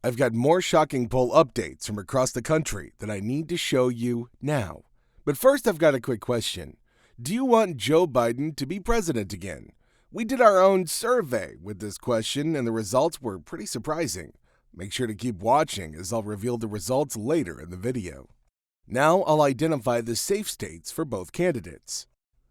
I've got more shocking poll updates from across the country that I need to show you now. But first, I've got a quick question. Do you want Joe Biden to be president again? We did our own survey with this question, and the results were pretty surprising. Make sure to keep watching as I'll reveal the results later in the video. Now I'll identify the safe states for both candidates.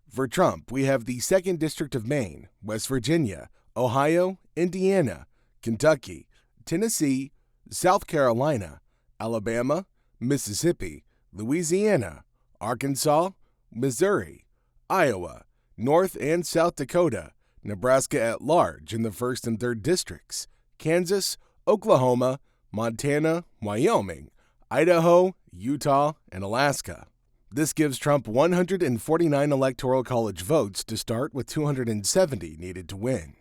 For Trump, we have the 2nd District of Maine, West Virginia, Ohio, Indiana, Kentucky, Tennessee, South Carolina, Alabama, Mississippi, Louisiana, Arkansas, Missouri, Iowa, North and South Dakota, Nebraska at large in the 1st and 3rd districts, Kansas, Oklahoma, Montana, Wyoming, Idaho, Utah, and Alaska. This gives Trump 149 Electoral College votes to start with 270 needed to win.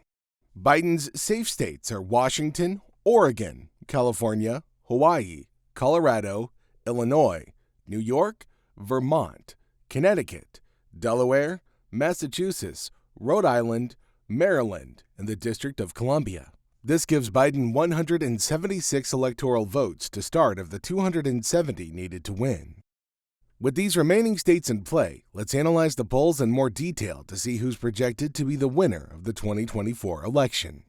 Biden's safe states are Washington, Oregon, California, Hawaii, Colorado, Illinois, New York, Vermont, Connecticut, Delaware, Massachusetts, Rhode Island, Maryland, and the District of Columbia. This gives Biden 176 electoral votes to start of the 270 needed to win. With these remaining states in play, let's analyze the polls in more detail to see who's projected to be the winner of the 2024 election.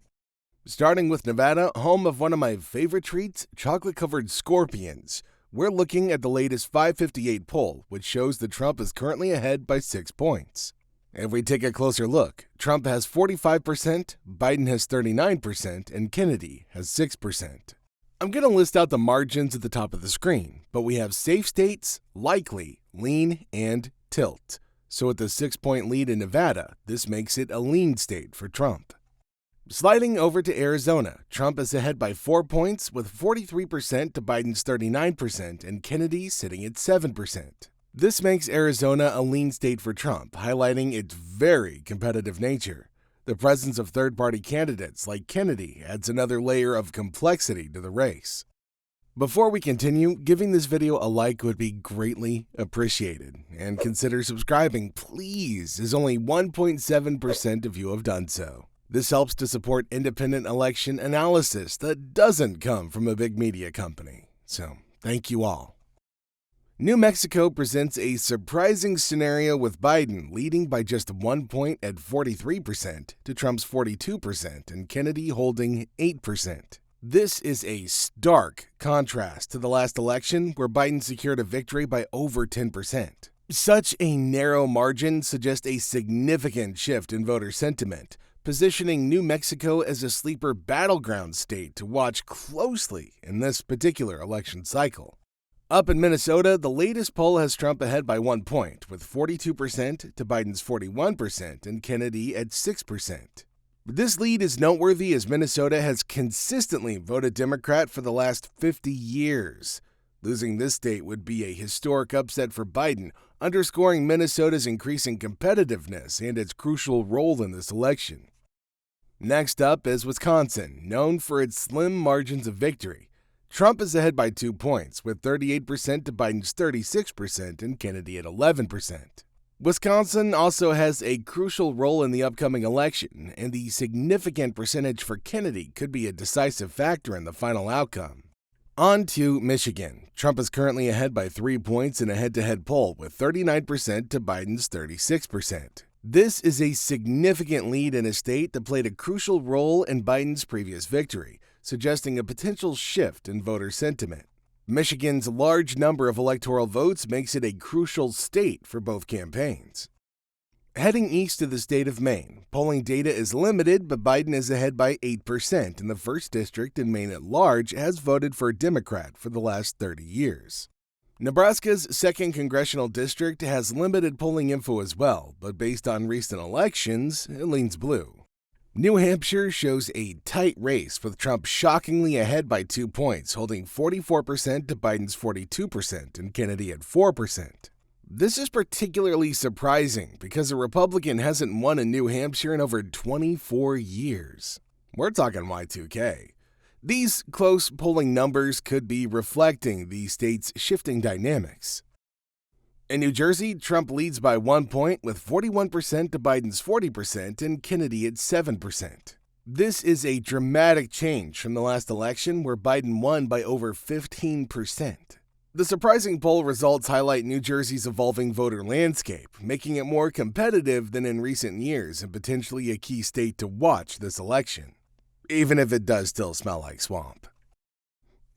Starting with Nevada, home of one of my favorite treats, chocolate-covered scorpions. We're looking at the latest 558 poll, which shows that Trump is currently ahead by 6 points. If we take a closer look, Trump has 45%, Biden has 39%, and Kennedy has 6%. I'm going to list out the margins at the top of the screen, but we have safe states, likely, lean, and tilt. So with the 6-point lead in Nevada, this makes it a lean state for Trump. Sliding over to Arizona, Trump is ahead by 4 points with 43% to Biden's 39% and Kennedy sitting at 7%. This makes Arizona a lean state for Trump, highlighting its very competitive nature. The presence of third-party candidates like Kennedy adds another layer of complexity to the race. Before we continue, giving this video a like would be greatly appreciated, and consider subscribing, please, as only 1.7% of you have done so. This helps to support independent election analysis that doesn't come from a big media company. So, thank you all. New Mexico presents a surprising scenario with Biden leading by just 1 point at 43% to Trump's 42% and Kennedy holding 8%. This is a stark contrast to the last election where Biden secured a victory by over 10%. Such a narrow margin suggests a significant shift in voter sentiment, positioning New Mexico as a sleeper battleground state to watch closely in this particular election cycle. Up in Minnesota, the latest poll has Trump ahead by 1 point, with 42% to Biden's 41% and Kennedy at 6%. This lead is noteworthy as Minnesota has consistently voted Democrat for the last 50 years. Losing this state would be a historic upset for Biden, underscoring Minnesota's increasing competitiveness and its crucial role in this election. Next up is Wisconsin, known for its slim margins of victory. Trump is ahead by 2 points, with 38% to Biden's 36% and Kennedy at 11%. Wisconsin also has a crucial role in the upcoming election, and the significant percentage for Kennedy could be a decisive factor in the final outcome. On to Michigan. Trump is currently ahead by 3 points in a head-to-head poll, with 39% to Biden's 36%. This is a significant lead in a state that played a crucial role in Biden's previous victory, suggesting a potential shift in voter sentiment. Michigan's large number of electoral votes makes it a crucial state for both campaigns. Heading east to the state of Maine, polling data is limited, but Biden is ahead by 8% in the 1st district, and Maine at large has voted for a Democrat for the last 30 years. Nebraska's 2nd congressional district has limited polling info as well, but based on recent elections, it leans blue. New Hampshire shows a tight race with Trump shockingly ahead by 2 points, holding 44% to Biden's 42% and Kennedy at 4%. This is particularly surprising because a Republican hasn't won in New Hampshire in over 24 years. We're talking Y2K. These close polling numbers could be reflecting the state's shifting dynamics. In New Jersey, Trump leads by 1 point with 41% to Biden's 40% and Kennedy at 7%. This is a dramatic change from the last election where Biden won by over 15%. The surprising poll results highlight New Jersey's evolving voter landscape, making it more competitive than in recent years and potentially a key state to watch this election, even if it does still smell like swamp.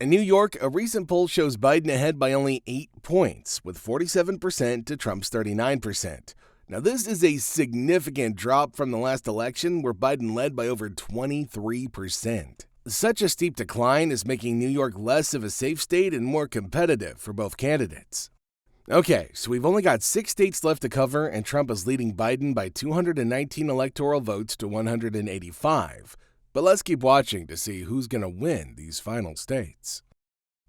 In New York, a recent poll shows Biden ahead by only 8 points, with 47% to Trump's 39%. Now, this is a significant drop from the last election where Biden led by over 23%. Such a steep decline is making New York less of a safe state and more competitive for both candidates. Okay, so we've only got 6 states left to cover, and Trump is leading Biden by 219 electoral votes to 185. But let's keep watching to see who's going to win these final states.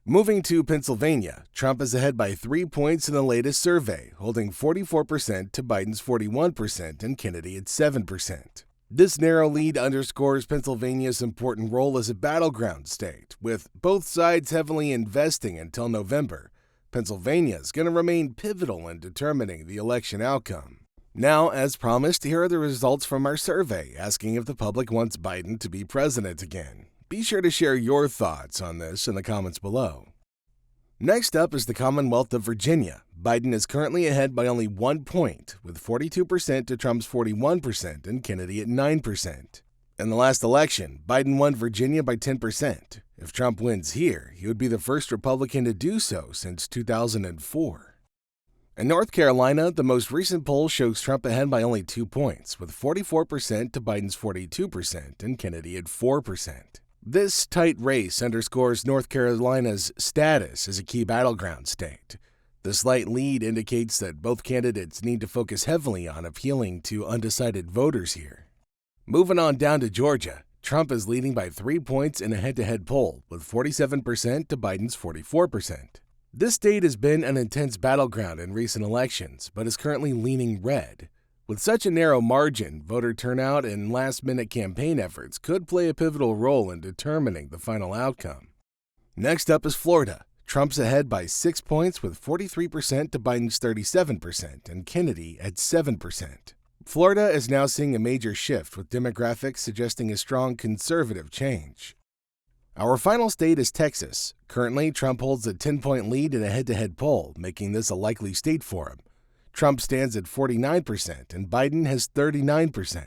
Moving to Pennsylvania, Trump is ahead by 3 points in the latest survey, holding 44% to Biden's 41% and Kennedy at 7%. This narrow lead underscores Pennsylvania's important role as a battleground state, with both sides heavily investing until November. Pennsylvania is going to remain pivotal in determining the election outcome. Now, as promised, here are the results from our survey, asking if the public wants Biden to be president again. Be sure to share your thoughts on this in the comments below. Next up is the Commonwealth of Virginia. Biden is currently ahead by only 1 point, with 42% to Trump's 41% and Kennedy at 9%. In the last election, Biden won Virginia by 10%. If Trump wins here, he would be the first Republican to do so since 2004. In North Carolina, the most recent poll shows Trump ahead by only 2 points, with 44% to Biden's 42% and Kennedy at 4%. This tight race underscores North Carolina's status as a key battleground state. The slight lead indicates that both candidates need to focus heavily on appealing to undecided voters here. Moving on down to Georgia, Trump is leading by 3 points in a head-to-head poll, with 47% to Biden's 44%. This state has been an intense battleground in recent elections, but is currently leaning red. With such a narrow margin, voter turnout and last-minute campaign efforts could play a pivotal role in determining the final outcome. Next up is Florida. Trump's ahead by 6 points with 43% to Biden's 37% and Kennedy at 7%. Florida is now seeing a major shift, with demographics suggesting a strong conservative change. Our final state is Texas. Currently, Trump holds a 10-point lead in a head-to-head poll, making this a likely state for him. Trump stands at 49% and Biden has 39%.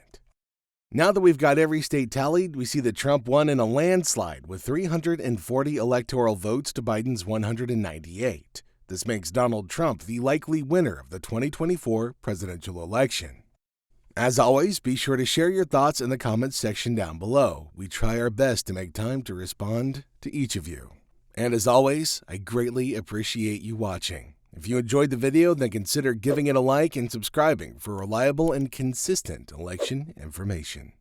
Now that we've got every state tallied, we see that Trump won in a landslide with 340 electoral votes to Biden's 198. This makes Donald Trump the likely winner of the 2024 presidential election. As always, be sure to share your thoughts in the comments section down below. We try our best to make time to respond to each of you. And as always, I greatly appreciate you watching. If you enjoyed the video, then consider giving it a like and subscribing for reliable and consistent election information.